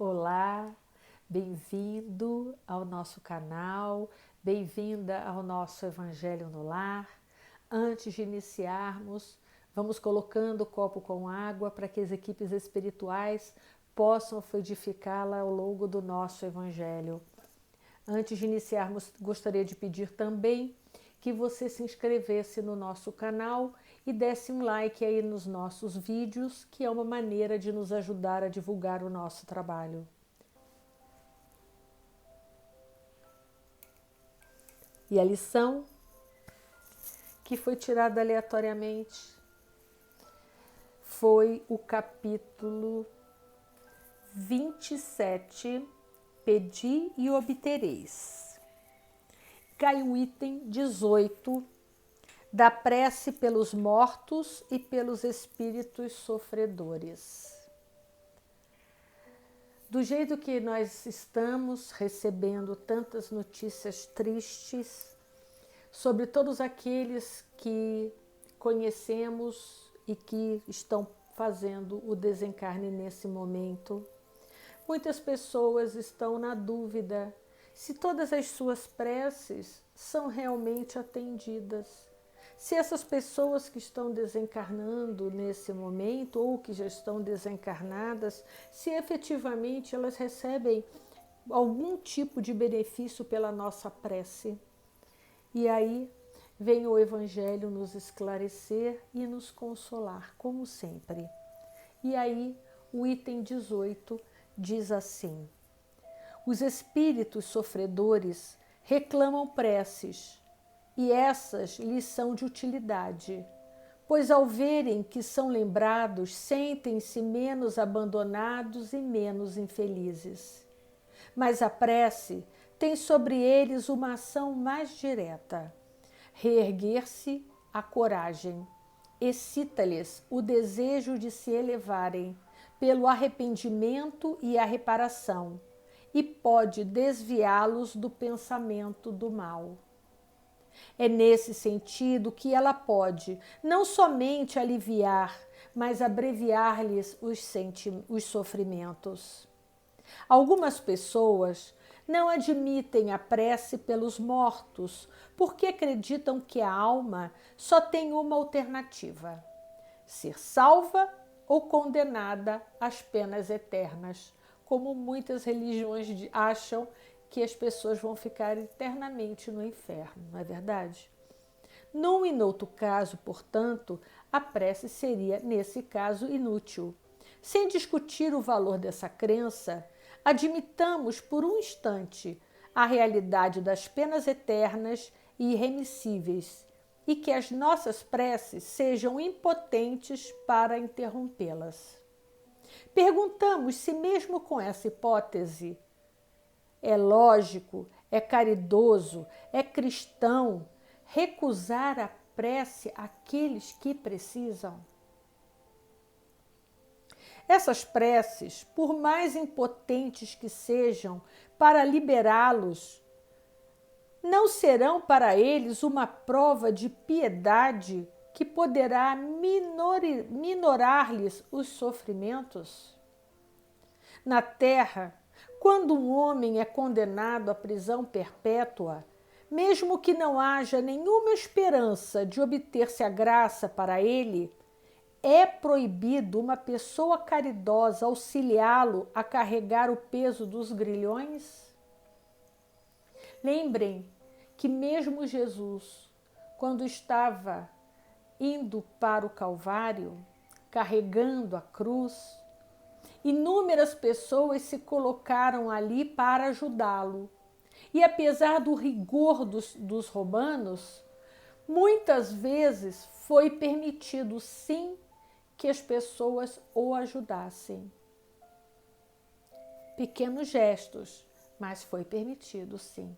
Olá, bem-vindo ao nosso canal, bem-vinda ao nosso Evangelho no Lar. Antes de iniciarmos, vamos colocando o copo com água para que as equipes espirituais possam fluidificá-la ao longo do nosso Evangelho. Antes de iniciarmos, gostaria de pedir também que você se inscrevesse no nosso canal e desse um like aí nos nossos vídeos, que é uma maneira de nos ajudar a divulgar o nosso trabalho. E a lição que foi tirada aleatoriamente foi o capítulo 27, Pedi e obtereis. Cai o item 18, da prece pelos mortos e pelos espíritos sofredores. Do jeito que nós estamos recebendo tantas notícias tristes sobre todos aqueles que conhecemos e que estão fazendo o desencarne nesse momento, muitas pessoas estão na dúvida se todas as suas preces são realmente atendidas. Se essas pessoas que estão desencarnando nesse momento ou que já estão desencarnadas, se efetivamente elas recebem algum tipo de benefício pela nossa prece. E aí vem o Evangelho nos esclarecer e nos consolar, como sempre. E aí o item 18 diz assim: os espíritos sofredores reclamam preces, e essas lhes são de utilidade, pois ao verem que são lembrados, sentem-se menos abandonados e menos infelizes. Mas a prece tem sobre eles uma ação mais direta: reerguer-se a coragem, excita-lhes o desejo de se elevarem pelo arrependimento e a reparação, e pode desviá-los do pensamento do mal. É nesse sentido que ela pode não somente aliviar, mas abreviar-lhes os sofrimentos. Algumas pessoas não admitem a prece pelos mortos porque acreditam que a alma só tem uma alternativa: ser salva ou condenada às penas eternas, como muitas religiões acham que as pessoas vão ficar eternamente no inferno, não é verdade? Num e noutro caso, portanto, a prece seria, nesse caso, inútil. Sem discutir o valor dessa crença, admitamos por um instante a realidade das penas eternas e irremissíveis e que as nossas preces sejam impotentes para interrompê-las. Perguntamos se, mesmo com essa hipótese, é lógico, é caridoso, é cristão recusar a prece àqueles que precisam? Essas preces, por mais impotentes que sejam para liberá-los, não serão para eles uma prova de piedade que poderá minorar-lhes os sofrimentos? Na terra, quando um homem é condenado à prisão perpétua, mesmo que não haja nenhuma esperança de obter-se a graça para ele, é proibido uma pessoa caridosa auxiliá-lo a carregar o peso dos grilhões? Lembrem que mesmo Jesus, quando estava indo para o Calvário, carregando a cruz, inúmeras pessoas se colocaram ali para ajudá-lo. E apesar do rigor dos romanos, muitas vezes foi permitido sim que as pessoas o ajudassem. Pequenos gestos, mas foi permitido sim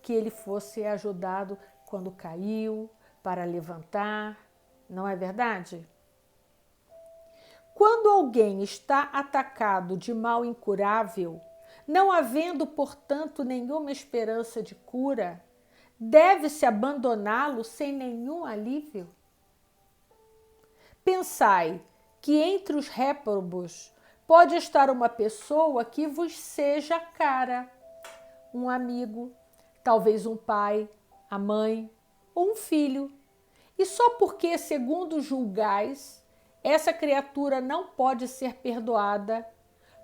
que ele fosse ajudado quando caiu, para levantar, não é verdade? Quando alguém está atacado de mal incurável, não havendo, portanto, nenhuma esperança de cura, deve-se abandoná-lo sem nenhum alívio? Pensai que entre os réprobos pode estar uma pessoa que vos seja cara, um amigo, talvez um pai, a mãe ou um filho. E só porque, segundo julgais, essa criatura não pode ser perdoada,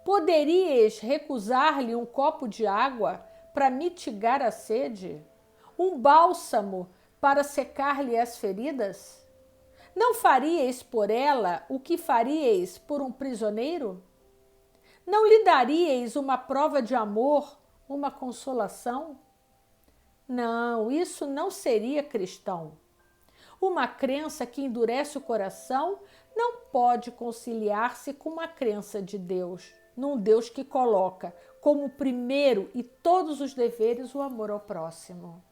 poderíeis recusar-lhe um copo de água para mitigar a sede? Um bálsamo para secar-lhe as feridas? Não faríeis por ela o que faríeis por um prisioneiro? Não lhe daríeis uma prova de amor, uma consolação? Não, isso não seria cristão. Uma crença que endurece o coração não pode conciliar-se com uma crença de Deus, num Deus que coloca como primeiro e todos os deveres o amor ao próximo.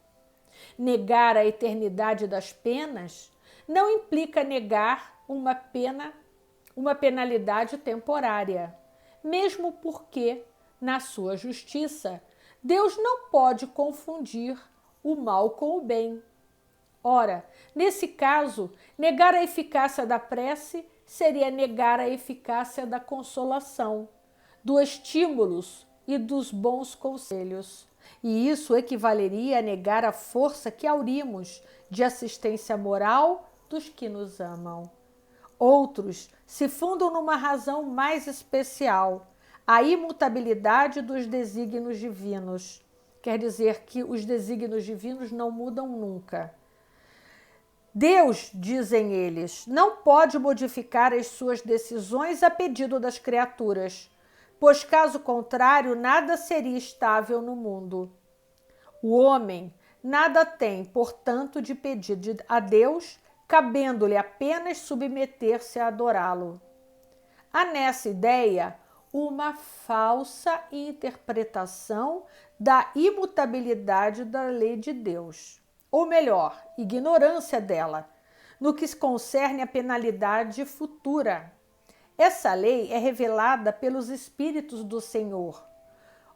Negar a eternidade das penas não implica negar uma penalidade temporária, mesmo porque, na sua justiça, Deus não pode confundir o mal com o bem. Ora, nesse caso, negar a eficácia da prece seria negar a eficácia da consolação, dos estímulos e dos bons conselhos. E isso equivaleria a negar a força que aurimos de assistência moral dos que nos amam. Outros se fundam numa razão mais especial, a imutabilidade dos desígnios divinos. Quer dizer que os desígnios divinos não mudam nunca. Deus, dizem eles, não pode modificar as suas decisões a pedido das criaturas, pois caso contrário nada seria estável no mundo. O homem nada tem, portanto, de pedir a Deus, cabendo-lhe apenas submeter-se a adorá-lo. Há nessa ideia uma falsa interpretação da imutabilidade da lei de Deus, ou melhor, ignorância dela, no que se concerne à penalidade futura. Essa lei é revelada pelos Espíritos do Senhor.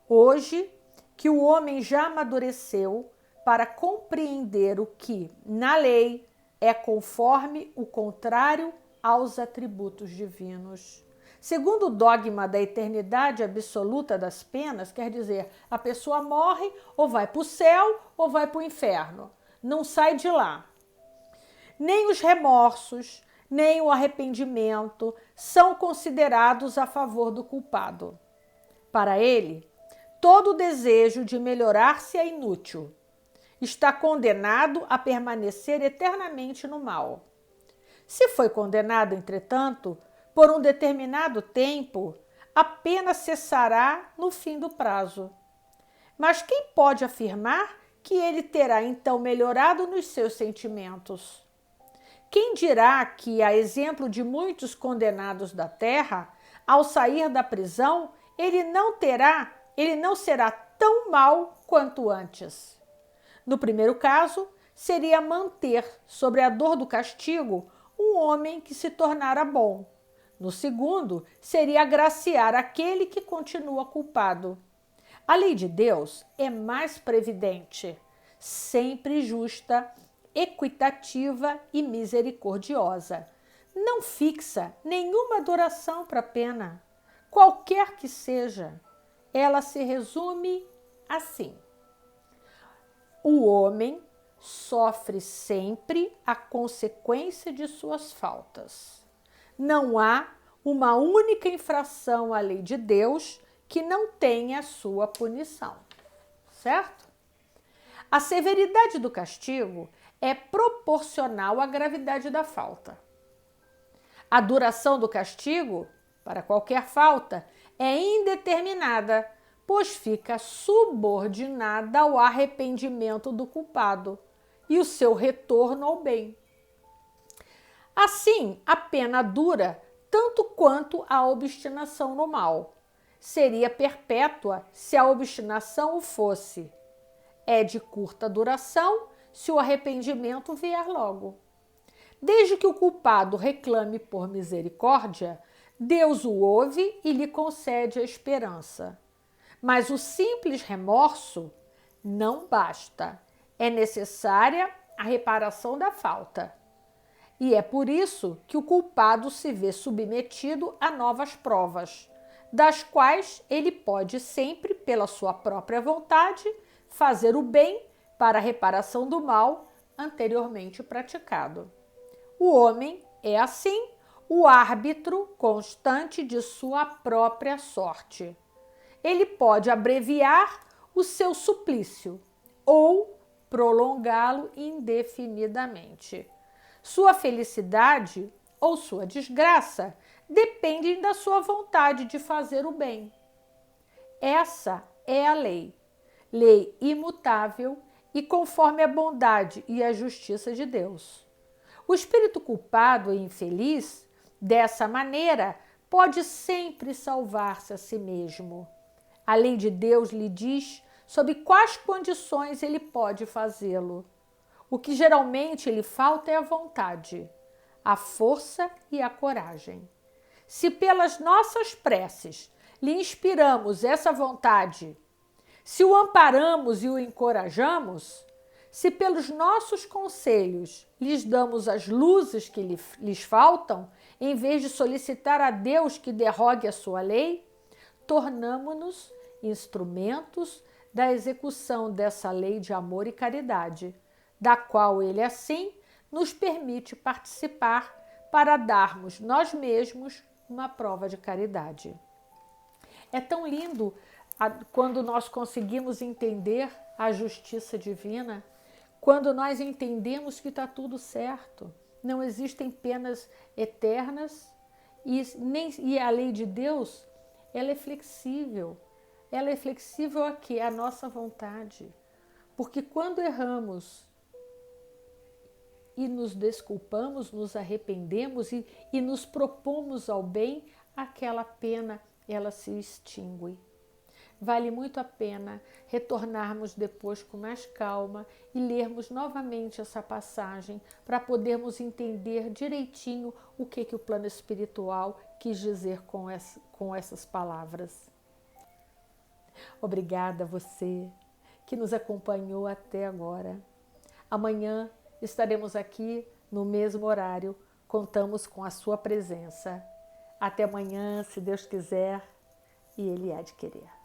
Hoje, que o homem já amadureceu para compreender o que, na lei, é conforme o contrário aos atributos divinos. Segundo o dogma da eternidade absoluta das penas, quer dizer, a pessoa morre ou vai para o céu ou vai para o inferno. Não sai de lá. Nem os remorsos, nem o arrependimento são considerados a favor do culpado. Para ele, todo o desejo de melhorar-se é inútil. Está condenado a permanecer eternamente no mal. Se foi condenado, entretanto, por um determinado tempo, a pena cessará no fim do prazo. Mas quem pode afirmar que ele terá então melhorado nos seus sentimentos? Quem dirá que, a exemplo de muitos condenados da terra, ao sair da prisão, ele não será tão mal quanto antes? No primeiro caso, seria manter sobre a dor do castigo um homem que se tornara bom. No segundo, seria agraciar aquele que continua culpado. A lei de Deus é mais previdente, sempre justa, equitativa e misericordiosa. Não fixa nenhuma duração para a pena, qualquer que seja. Ela se resume assim: o homem sofre sempre a consequência de suas faltas. Não há uma única infração à lei de Deus que não tenha sua punição, certo? A severidade do castigo é proporcional à gravidade da falta. A duração do castigo, para qualquer falta, é indeterminada, pois fica subordinada ao arrependimento do culpado e o seu retorno ao bem. Assim, a pena dura tanto quanto a obstinação no mal. Seria perpétua se a obstinação o fosse. É de curta duração se o arrependimento vier logo. Desde que o culpado reclame por misericórdia, Deus o ouve e lhe concede a esperança. Mas o simples remorso não basta. É necessária a reparação da falta. E é por isso que o culpado se vê submetido a novas provas, das quais ele pode sempre, pela sua própria vontade, fazer o bem para a reparação do mal anteriormente praticado. O homem é, assim, o árbitro constante de sua própria sorte. Ele pode abreviar o seu suplício ou prolongá-lo indefinidamente. Sua felicidade ou sua desgraça dependem da sua vontade de fazer o bem. Essa é a lei imutável e conforme a bondade e a justiça de Deus. O espírito culpado e infeliz, dessa maneira, pode sempre salvar-se a si mesmo. A lei de Deus lhe diz sob quais condições ele pode fazê-lo. O que geralmente lhe falta é a vontade, a força e a coragem. Se pelas nossas preces lhe inspiramos essa vontade, se o amparamos e o encorajamos, se pelos nossos conselhos lhes damos as luzes que lhes faltam, em vez de solicitar a Deus que derrogue a sua lei, tornamo-nos instrumentos da execução dessa lei de amor e caridade, da qual ele, assim, nos permite participar para darmos nós mesmos uma prova de caridade. É tão lindo quando nós conseguimos entender a justiça divina, quando nós entendemos que está tudo certo, não existem penas eternas e a lei de Deus, ela é flexível. Ela é flexível a quê? A nossa vontade. Porque quando erramos e nos desculpamos, nos arrependemos e nos propomos ao bem, aquela pena, ela se extingue. Vale muito a pena retornarmos depois com mais calma e lermos novamente essa passagem para podermos entender direitinho o que o plano espiritual quis dizer com essas palavras. Obrigada a você que nos acompanhou até agora. Amanhã estaremos aqui no mesmo horário. Contamos com a sua presença. Até amanhã, se Deus quiser, e Ele há de querer.